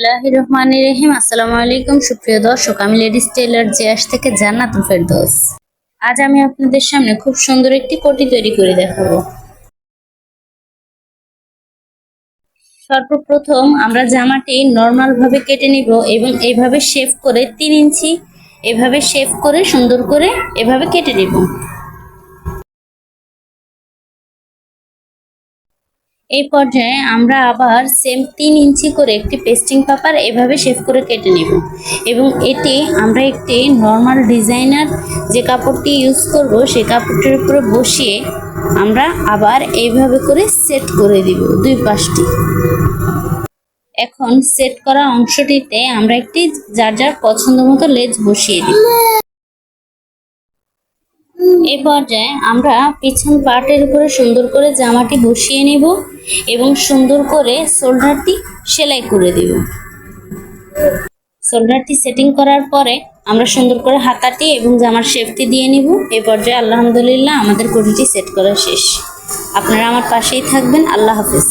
বিসমিল্লাহির রহমানির রহিম। আসসালামু আলাইকুম সুপ্রিয় দর্শক, আমি লেডিস টেইলার জিয়াস থেকে জান্নাতুল ফেরদৌস। আজ আমি আপনাদের সামনে খুব সুন্দর একটি কোটি তৈরি করে দেখাবো। সর্বপ্রথম আমরা জামাটি নরমাল ভাবে কেটে নিব এবং এইভাবে শেপ করে 3 ইঞ্চি এভাবে শেপ করে সুন্দর করে এভাবে কেটে নিব। এই পর্যায়ে আমরা আবার সেম 3 ইঞ্চি করে একটি পেস্টিং পেপার এভাবে শেপ করে কেটে নেব এবং এটি আমরা একটি নরমাল ডিজাইনার যে কাপড়টি ইউজ করব সেই কাপড়টির উপরে বসিয়ে আমরা আবার এইভাবে করে সেট করে দিব দুই পাশটি। এখন সেট করা অংশটিতে আমরা একটি যার যার পছন্দ মতো লেজ বসিয়ে দিব। এই পর্যায়ে আমরা পিছন পার্টের উপরে সুন্দর করে জামাটি বসিয়ে নেব এবং সুন্দর করে শোল্ডারটি সেলাই করে দেব। শোল্ডারটি সেটিং করার পরে আমরা সুন্দর করে হাতাটি এবং জামার শেপটি দিয়ে নিব। এই পর্যায়ে আলহামদুলিল্লাহ আমাদের কোটিটি সেট করা শেষ। আপনারা আমার পাশেই থাকবেন। আল্লাহ হাফেজ।